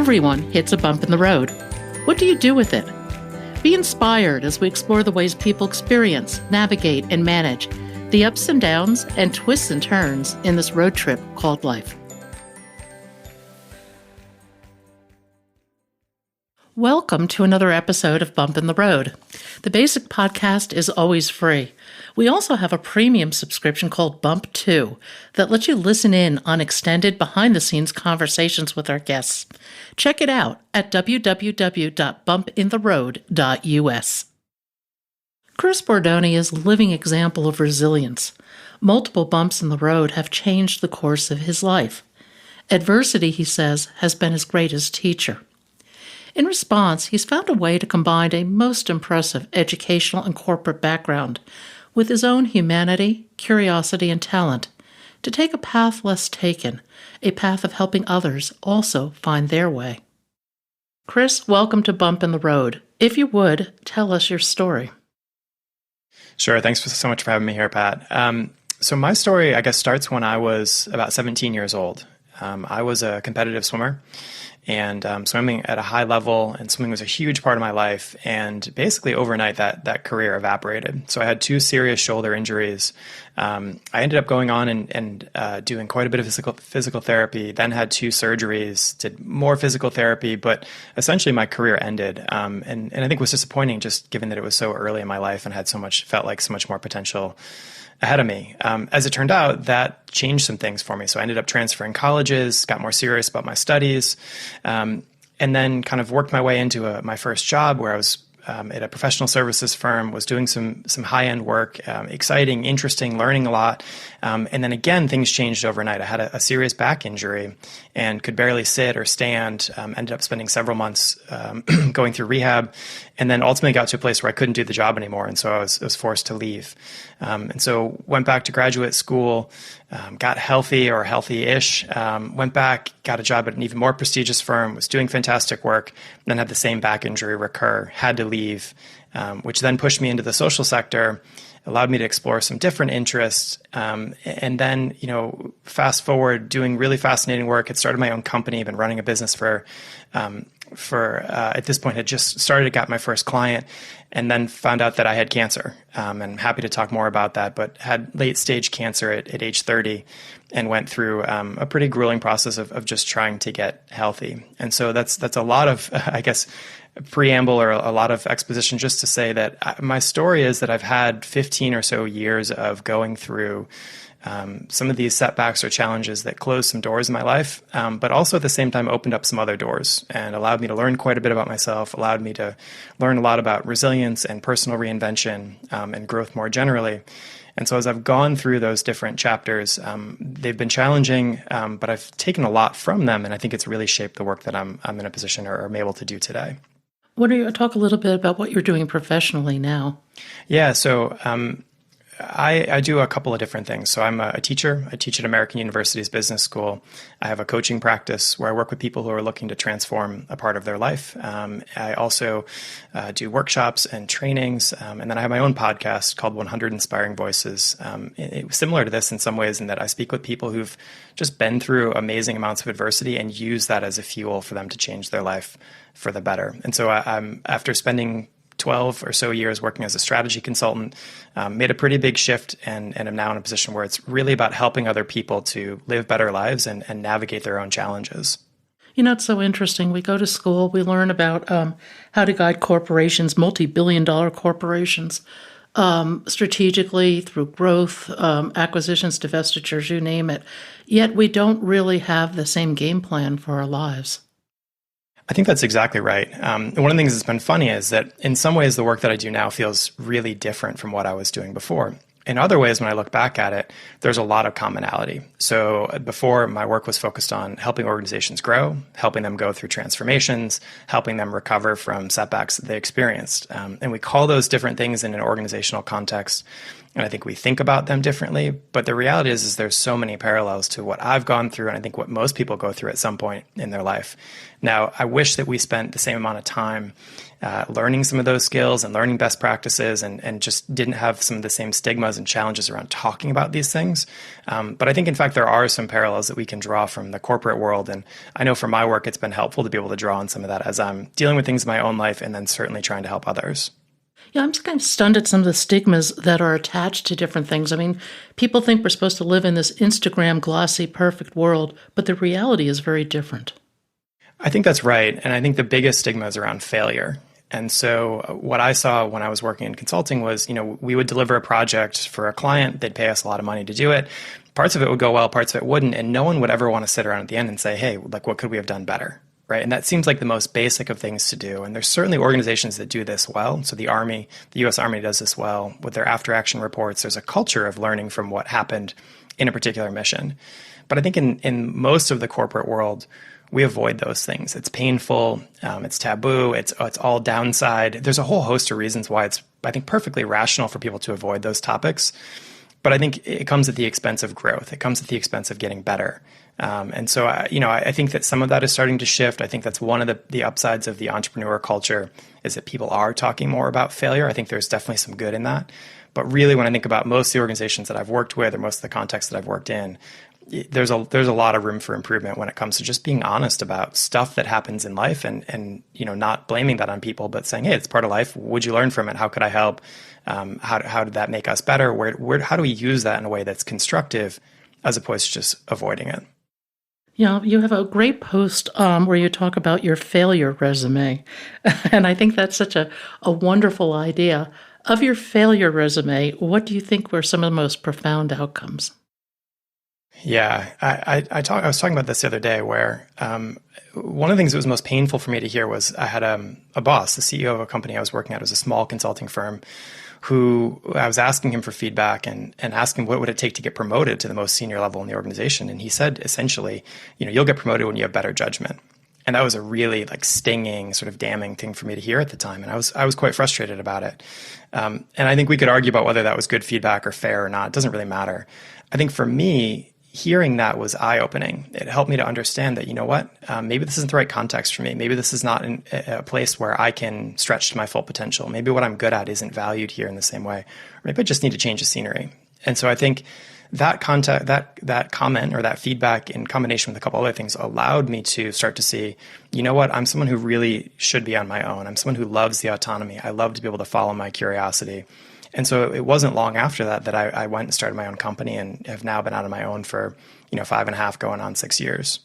Everyone hits a bump in the road. What do you do with it? Be inspired as we explore the ways people experience, navigate, and manage the ups and downs and twists and turns in this road trip called life. Welcome to another episode of Bump in the Road. The basic podcast is always free. We also have a premium subscription called Bump 2 that lets you listen in on extended behind-the-scenes conversations with our guests. Check it out at www.bumpintheroad.us. Chris Bordoni is a living example of resilience. Multiple bumps in the road have changed the course of his life. Adversity, he says, has been his greatest teacher. In response, he's found a way to combine a most impressive educational and corporate background with his own humanity, curiosity, and talent to take a path less taken, a path of helping others also find their way. Chris, welcome to Bump in the Road. If you would, tell us your story. Sure. Thanks so much for having me here, Pat. So my story, I guess, starts when I was about 17 years old. I was a competitive swimmer and swimming at a high level, and swimming was a huge part of my life. And basically overnight that career evaporated. So I had 2 serious shoulder injuries. I ended up going on and doing quite a bit of physical therapy, then had 2 surgeries, did more physical therapy, but essentially my career ended. And I think it was disappointing just given that it was so early in my life and felt like so much more potential ahead of me. As it turned out, that changed some things for me. So I ended up transferring colleges, got more serious about my studies, and then kind of worked my way into my first job where I was at a professional services firm, was doing some high-end work, exciting, interesting, learning a lot. And then again, things changed overnight. I had a serious back injury and could barely sit or stand, ended up spending several months going through rehab, and then ultimately got to a place where I couldn't do the job anymore. And so I was forced to leave. And so went back to graduate school, got healthy or healthy-ish, went back, got a job at an even more prestigious firm, was doing fantastic work, then had the same back injury recur, had to leave, which then pushed me into the social sector, allowed me to explore some different interests. And then, fast forward, doing really fascinating work, had started my own company, been running a business for at this point, had just started, got my first client, and then found out that I had cancer. And I'm happy to talk more about that, but had late stage cancer at age 30 and went through a pretty grueling process of just trying to get healthy. And so that's a lot of, I guess, preamble or a lot of exposition just to say that my story is that I've had 15 or so years of going through some of these setbacks or challenges that closed some doors in my life, but also at the same time opened up some other doors and allowed me to learn quite a bit about myself, allowed me to learn a lot about resilience and personal reinvention and growth more generally. And so as I've gone through those different chapters, they've been challenging, but I've taken a lot from them, and I think it's really shaped the work that I'm in a position or am able to do today. Talk a little bit about what you're doing professionally now. Yeah, so I do a couple of different things. So I'm a teacher. I teach at American University's business school. I have a coaching practice where I work with people who are looking to transform a part of their life. I also do workshops and trainings. And then I have my own podcast called 100 Inspiring Voices. It was similar to this in some ways in that I speak with people who've just been through amazing amounts of adversity and use that as a fuel for them to change their life for the better. And so I'm after spending 12 or so years working as a strategy consultant, made a pretty big shift and am now in a position where it's really about helping other people to live better lives and navigate their own challenges. It's so interesting. We go to school, we learn about how to guide corporations, multi-billion-dollar corporations, strategically through growth, acquisitions, divestitures, you name it. Yet we don't really have the same game plan for our lives. I think that's exactly right. One of the things that's been funny is that in some ways the work that I do now feels really different from what I was doing before. In other ways, when I look back at it, there's a lot of commonality. So before, my work was focused on helping organizations grow, helping them go through transformations, helping them recover from setbacks that they experienced. And we call those different things in an organizational context. and I think we think about them differently. But the reality is there's so many parallels to what I've gone through, and I think what most people go through at some point in their life. Now, I wish that we spent the same amount of time learning some of those skills and learning best practices, and just didn't have some of the same stigmas and challenges around talking about these things. But I think, in fact, there are some parallels that we can draw from the corporate world. And I know for my work, it's been helpful to be able to draw on some of that as I'm dealing with things in my own life, and then certainly trying to help others. Yeah, I'm just kind of stunned at some of the stigmas that are attached to different things. I mean, people think we're supposed to live in this Instagram glossy, perfect world, but the reality is very different. I think that's right. And I think the biggest stigma is around failure. And so what I saw when I was working in consulting was, we would deliver a project for a client. They'd pay us a lot of money to do it. Parts of it would go well, parts of it wouldn't. And no one would ever want to sit around at the end and say, hey, like, what could we have done better? Right. And that seems like the most basic of things to do. And there's certainly organizations that do this well. So the Army, the US Army does this well with their after action reports. There's a culture of learning from what happened in a particular mission. But I think in most of the corporate world, we avoid those things. It's painful. It's taboo. It's all downside. There's a whole host of reasons why it's, I think, perfectly rational for people to avoid those topics. But I think it comes at the expense of growth. It comes at the expense of getting better. And so, I think that some of that is starting to shift. I think that's one of the upsides of the entrepreneur culture is that people are talking more about failure. I think there's definitely some good in that. But really, when I think about most of the organizations that I've worked with or most of the contexts that I've worked in, there's a lot of room for improvement when it comes to just being honest about stuff that happens in life and not blaming that on people, but saying, hey, it's part of life. Would you learn from it? How could I help? How did that make us better? How do we use that in a way that's constructive as opposed to just avoiding it? Yeah, you have a great post where you talk about your failure resume. And I think that's such a wonderful idea. Of your failure resume, what do you think were some of the most profound outcomes? Yeah, I was talking about this the other day where one of the things that was most painful for me to hear was I had a boss, the CEO of a company I was working at. It was a small consulting firm who I was asking him for feedback and asking what would it take to get promoted to the most senior level in the organization. And he said, essentially, you'll get promoted when you have better judgment. And that was a really stinging, sort of damning thing for me to hear at the time. And I was quite frustrated about it. And I think we could argue about whether that was good feedback or fair or not. It doesn't really matter. I think for me, hearing that was eye-opening. It helped me to understand that, maybe this isn't the right context for me. Maybe this is not a place where I can stretch to my full potential. Maybe what I'm good at isn't valued here in the same way. Or maybe I just need to change the scenery. And so I think that comment or that feedback in combination with a couple other things allowed me to start to see, I'm someone who really should be on my own. I'm someone who loves the autonomy. I love to be able to follow my curiosity. And so it wasn't long after that I went and started my own company and have now been out on my own for, 5.5 going on 6 years.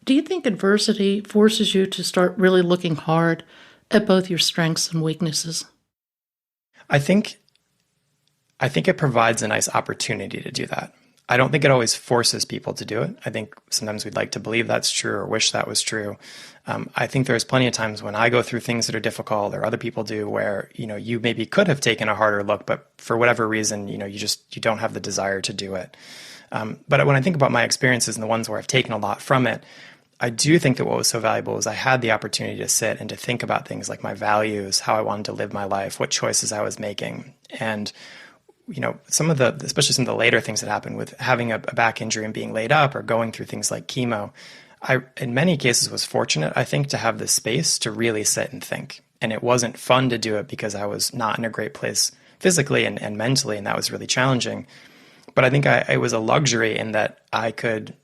Do you think adversity forces you to start really looking hard at both your strengths and weaknesses? I think it provides a nice opportunity to do that. I don't think it always forces people to do it. I think sometimes we'd like to believe that's true or wish that was true. I think there's plenty of times when I go through things that are difficult or other people do where, you maybe could have taken a harder look, but for whatever reason, you don't have the desire to do it. But when I think about my experiences and the ones where I've taken a lot from it, I do think that what was so valuable is I had the opportunity to sit and to think about things like my values, how I wanted to live my life, what choices I was making. And especially some of the later things that happened with having a back injury and being laid up or going through things like chemo, I, in many cases, was fortunate, I think, to have the space to really sit and think. And it wasn't fun to do it because I was not in a great place physically and mentally, and that was really challenging. But I think it was a luxury in that I could,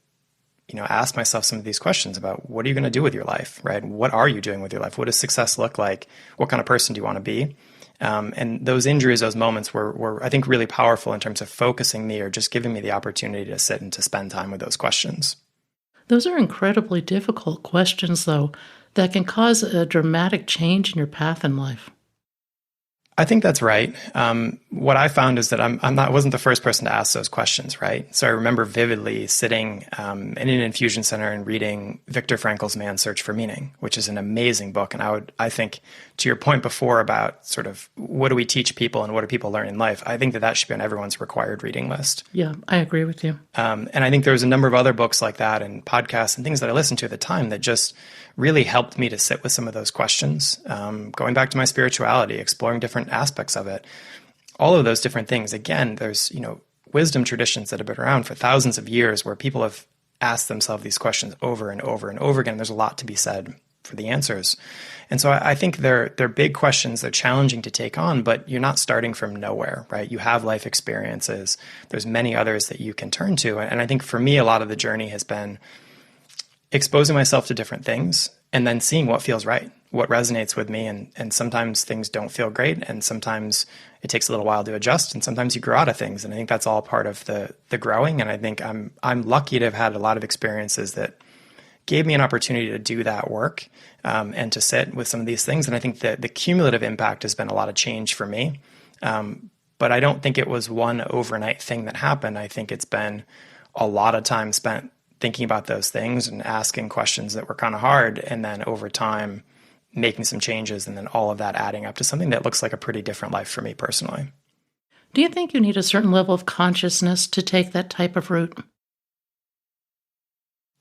ask myself some of these questions about what are you going to do with your life, right? What are you doing with your life? What does success look like? What kind of person do you want to be? And those injuries, those moments were, I think, really powerful in terms of focusing me or just giving me the opportunity to sit and to spend time with those questions. Those are incredibly difficult questions, though, that can cause a dramatic change in your path in life. I think that's right. What I found is that I wasn't the first person to ask those questions, right? So I remember vividly sitting in an infusion center and reading Viktor Frankl's Man's Search for Meaning, which is an amazing book. And I think, to your point before about sort of what do we teach people and what do people learn in life, I think that should be on everyone's required reading list. Yeah, I agree with you. And I think there was a number of other books like that and podcasts and things that I listened to at the time that just really helped me to sit with some of those questions. Going back to my spirituality, exploring different aspects of it. all of those different things. Again, there's, wisdom traditions that have been around for thousands of years where people have asked themselves these questions over and over and over again. There's a lot to be said for the answers. And so I think they're big questions. They're challenging to take on, but you're not starting from nowhere, right? You have life experiences. There's many others that you can turn to. And I think for me, a lot of the journey has been exposing myself to different things and then seeing what feels right, what resonates with me. And sometimes things don't feel great. And sometimes it takes a little while to adjust. And sometimes you grow out of things. And I think that's all part of the growing. And I think I'm lucky to have had a lot of experiences that gave me an opportunity to do that work and to sit with some of these things. And I think that the cumulative impact has been a lot of change for me. But I don't think it was one overnight thing that happened. I think it's been a lot of time spent thinking about those things and asking questions that were kind of hard. And then over time, making some changes, and then all of that adding up to something that looks like a pretty different life for me personally. Do you think you need a certain level of consciousness to take that type of route?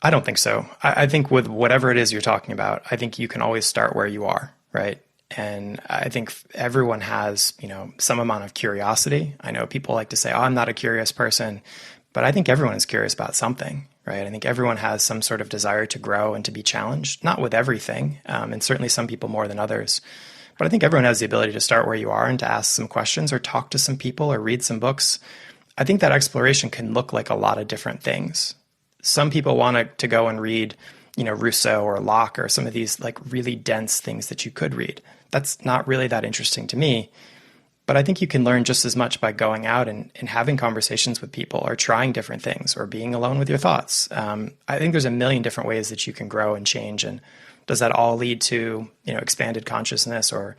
I don't think so. I think with whatever it is you're talking about, I think you can always start where you are, right? And I think everyone has, some amount of curiosity. I know people like to say, oh, I'm not a curious person, but I think everyone is curious about something, right? I think everyone has some sort of desire to grow and to be challenged, not with everything, and certainly some people more than others. But I think everyone has the ability to start where you are and to ask some questions or talk to some people or read some books. I think that exploration can look like a lot of different things. Some people want to go and read, Rousseau or Locke or some of these like really dense things that you could read. That's not really that interesting to me. But I think you can learn just as much by going out and having conversations with people or trying different things or being alone with your thoughts. I think there's a million different ways that you can grow and change. And does that all lead to, expanded consciousness or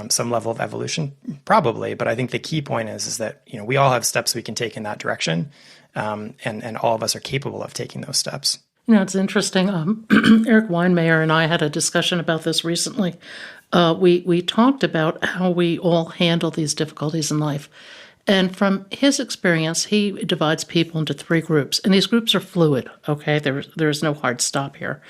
some level of evolution? Probably. But I think the key point is that, we all have steps we can take in that direction. And all of us are capable of taking those steps. It's interesting. Eric Weinmayer and I had a discussion about this recently. We talked about how we all handle these difficulties in life. And from his experience, he divides people into 3 groups. And these groups are fluid, okay? There is no hard stop here.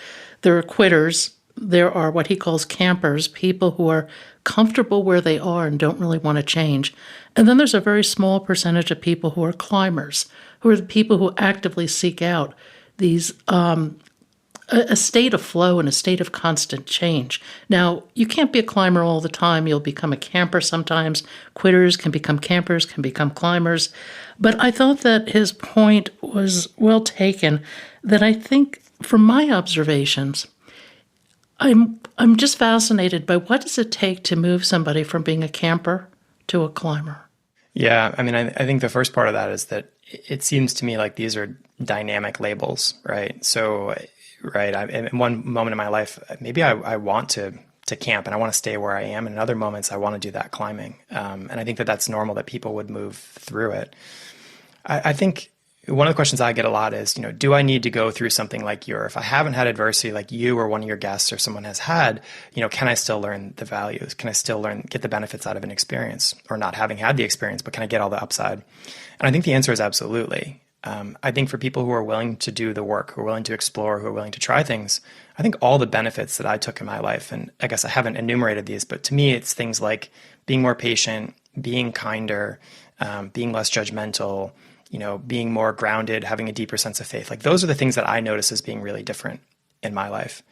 There are quitters. There are what he calls campers, people who are comfortable where they are and don't really want to change. And then there's a very small percentage of people who are climbers, who are the people who actively seek out these a state of flow and a state of constant change. Now, you can't be a climber all the time. You'll become a camper sometimes. Quitters can become campers, can become climbers. But I thought that his point was well taken, that I think from my observations, I'm just fascinated by what does it take to move somebody from being a camper to a climber? Yeah, I think the first part of that is that it seems to me like these are dynamic labels, right? So, right, in one moment in my life, maybe I want to camp and I want to stay where I am. And in other moments, I want to do that climbing. And I think that that's normal that people would move through it. I think one of the questions I get a lot is, do I need to go through something like if I haven't had adversity like you or one of your guests or someone has had, can I still learn the values? Can I still get the benefits out of an experience, or not having had the experience, but can I get all the upside? And I think the answer is absolutely. I think for people who are willing to do the work, who are willing to explore, who are willing to try things, I think all the benefits that I took in my life, and I guess I haven't enumerated these, but to me, it's things like being more patient, being kinder, being less judgmental, being more grounded, having a deeper sense of faith. Like those are the things that I notice as being really different in my life.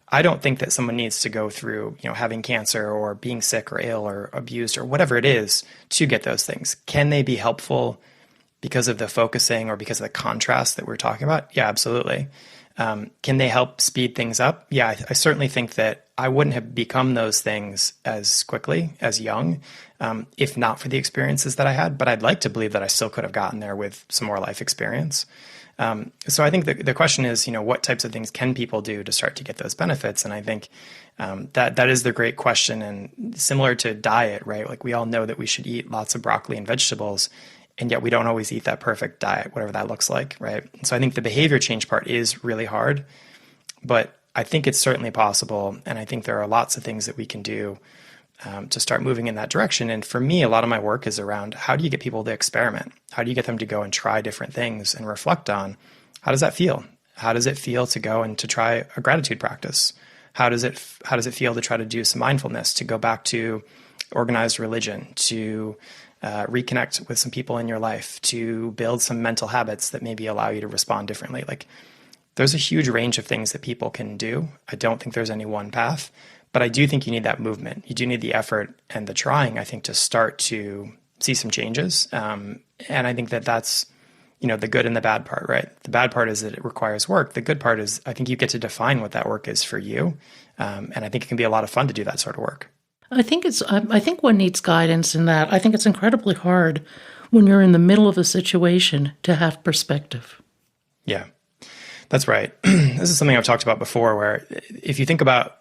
I don't think that someone needs to go through, having cancer or being sick or ill or abused or whatever it is to get those things. Can they be helpful because of the focusing or because of the contrast that we're talking about? Yeah, absolutely. Can they help speed things up? Yeah, I certainly think that I wouldn't have become those things as quickly as young, if not for the experiences that I had. But I'd like to believe that I still could have gotten there with some more life experience. So I think the question is, what types of things can people do to start to get those benefits? And I think that is the great question. And similar to diet, right? Like we all know that we should eat lots of broccoli and vegetables, and yet we don't always eat that perfect diet, whatever that looks like, right? So I think the behavior change part is really hard, but I think it's certainly possible. And I think there are lots of things that we can do to start moving in that direction. And for me, a lot of my work is around how do you get people to experiment? How do you get them to go and try different things and reflect on how does that feel? How does it feel to go and to try a gratitude practice? How does it feel to try to do some mindfulness, to go back to organized religion, to reconnect with some people in your life, to build some mental habits that maybe allow you to respond differently. Like, there's a huge range of things that people can do. I don't think there's any one path, but I do think you need that movement. You do need the effort and the trying, I think, to start to see some changes. And I think that that's, the good and the bad part, right? The bad part is that it requires work. The good part is I think you get to define what that work is for you. And I think it can be a lot of fun to do that sort of work. I think one needs guidance in that. I think it's incredibly hard when you're in the middle of a situation to have perspective. Yeah, that's right. This is something I've talked about before, where if you think about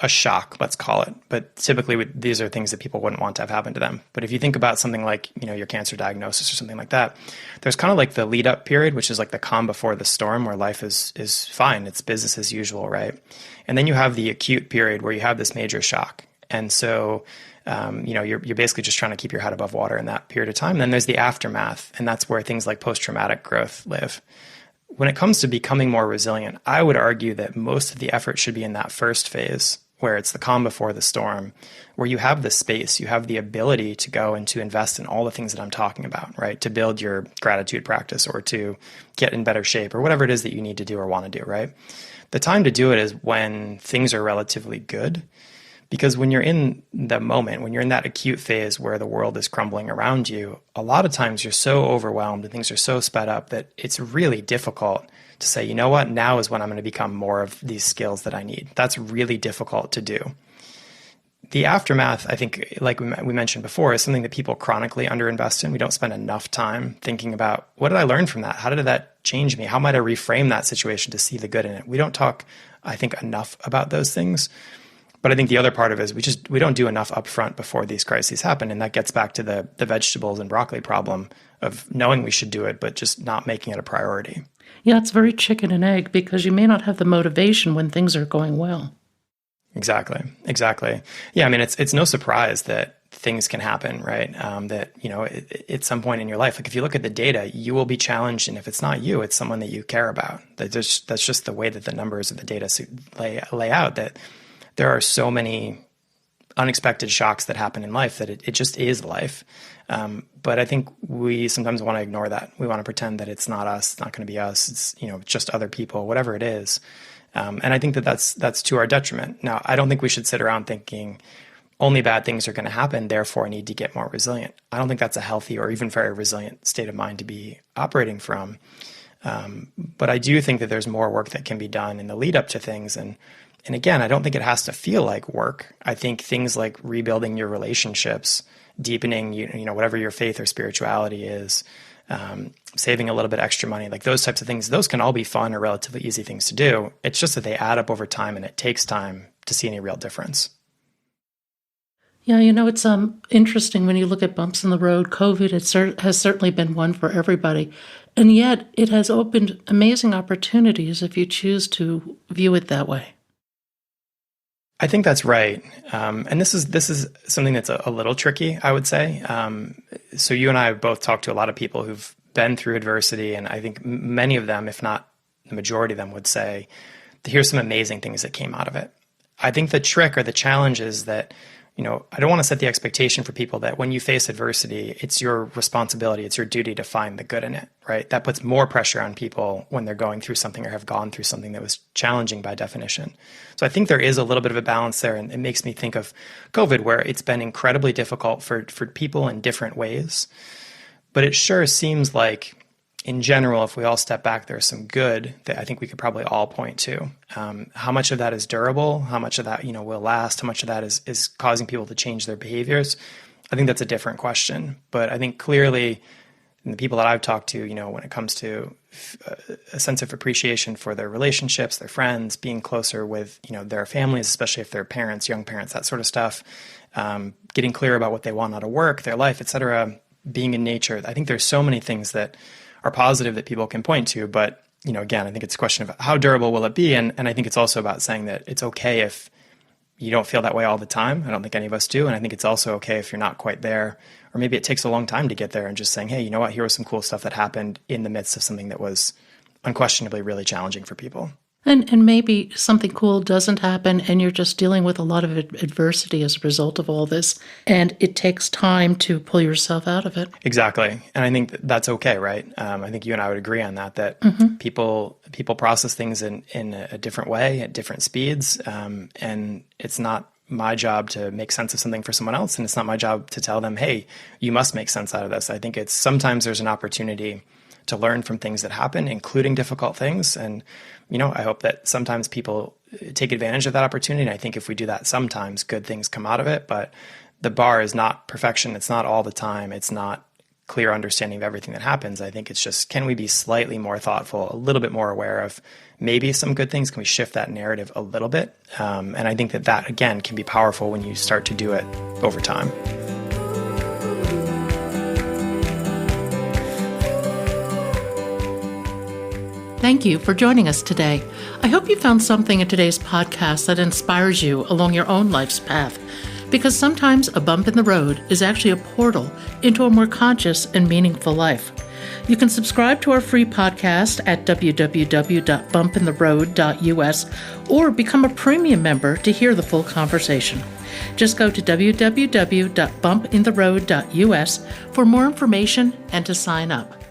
a shock, let's call it, but typically these are things that people wouldn't want to have happen to them. But if you think about something like, your cancer diagnosis or something like that, there's kind of like the lead up period, which is like the calm before the storm, where life is fine. It's business as usual, right? And then you have the acute period where you have this major shock. And so, you're basically just trying to keep your head above water in that period of time. And then there's the aftermath, and that's where things like post-traumatic growth live. When it comes to becoming more resilient, I would argue that most of the effort should be in that first phase, where it's the calm before the storm, where you have the space, you have the ability to go and to invest in all the things that I'm talking about, right? To build your gratitude practice, or to get in better shape, or whatever it is that you need to do or want to do, right? The time to do it is when things are relatively good. Because when you're in the moment, when you're in that acute phase where the world is crumbling around you, a lot of times you're so overwhelmed and things are so sped up that it's really difficult to say, you know what, now is when I'm going to become more of these skills that I need. That's really difficult to do. The aftermath, I think, like we mentioned before, is something that people chronically underinvest in. We don't spend enough time thinking about, what did I learn from that? How did that change me? How might I reframe that situation to see the good in it? We don't talk, I think, enough about those things. But I think the other part of it is we don't do enough upfront before these crises happen. And that gets back to the vegetables and broccoli problem of knowing we should do it, but just not making it a priority. Yeah, it's very chicken and egg, because you may not have the motivation when things are going well. Exactly. Yeah, I mean, it's no surprise that things can happen, right? That, at some point in your life, like if you look at the data, you will be challenged. And if it's not you, it's someone that you care about. That's just the way that the numbers of the data lay out, that there are so many unexpected shocks that happen in life that it just is life. But I think we sometimes want to ignore that. We want to pretend that it's not us, it's not going to be us, it's just other people, whatever it is. And I think that that's to our detriment. Now, I don't think we should sit around thinking only bad things are going to happen, therefore I need to get more resilient. I don't think that's a healthy or even very resilient state of mind to be operating from. But I do think that there's more work that can be done in the lead up to things. And again, I don't think it has to feel like work. I think things like rebuilding your relationships, deepening, whatever your faith or spirituality is, saving a little bit extra money, like those types of things, those can all be fun or relatively easy things to do. It's just that they add up over time, and it takes time to see any real difference. Yeah, it's interesting when you look at bumps in the road. COVID has certainly been one for everybody. And yet it has opened amazing opportunities if you choose to view it that way. I think that's right. And this is something that's a little tricky, I would say. So you and I have both talked to a lot of people who've been through adversity, and I think many of them, if not the majority of them, would say, here's some amazing things that came out of it. I think the trick or the challenge is that, I don't want to set the expectation for people that when you face adversity, it's your responsibility, it's your duty to find the good in it, right? That puts more pressure on people when they're going through something or have gone through something that was challenging by definition. So I think there is a little bit of a balance there, and it makes me think of COVID, where it's been incredibly difficult for people in different ways. But it sure seems like, in general, if we all step back, there's some good that I think we could probably all point to. How much of that is durable? How much of that, will last? How much of that is causing people to change their behaviors? I think that's a different question. But I think clearly, in the people that I've talked to, when it comes to a sense of appreciation for their relationships, their friends, being closer with, their families, especially if they're parents, young parents, that sort of stuff, getting clear about what they want out of work, their life, et cetera, being in nature. I think there's so many things that are positive that people can point to. But, again, I think it's a question of how durable will it be? And I think it's also about saying that it's okay if you don't feel that way all the time. I don't think any of us do. And I think it's also okay if you're not quite there, or maybe it takes a long time to get there, and just saying, hey, you know what, here was some cool stuff that happened in the midst of something that was unquestionably really challenging for people. And maybe something cool doesn't happen and you're just dealing with a lot of adversity as a result of all this. And it takes time to pull yourself out of it. Exactly. And I think that's okay, right? I think you and I would agree on that people process things in a different way at different speeds. And it's not my job to make sense of something for someone else. And it's not my job to tell them, hey, you must make sense out of this. I think it's sometimes there's an opportunity to learn from things that happen, including difficult things. And, I hope that sometimes people take advantage of that opportunity. And I think if we do that, sometimes good things come out of it. But the bar is not perfection. It's not all the time. It's not clear understanding of everything that happens. I think it's just, can we be slightly more thoughtful, a little bit more aware of maybe some good things? Can we shift that narrative a little bit? And I think that, again, can be powerful when you start to do it over time. Thank you for joining us today. I hope you found something in today's podcast that inspires you along your own life's path, because sometimes a bump in the road is actually a portal into a more conscious and meaningful life. You can subscribe to our free podcast at www.bumpintheroad.us or become a premium member to hear the full conversation. Just go to www.bumpintheroad.us for more information and to sign up.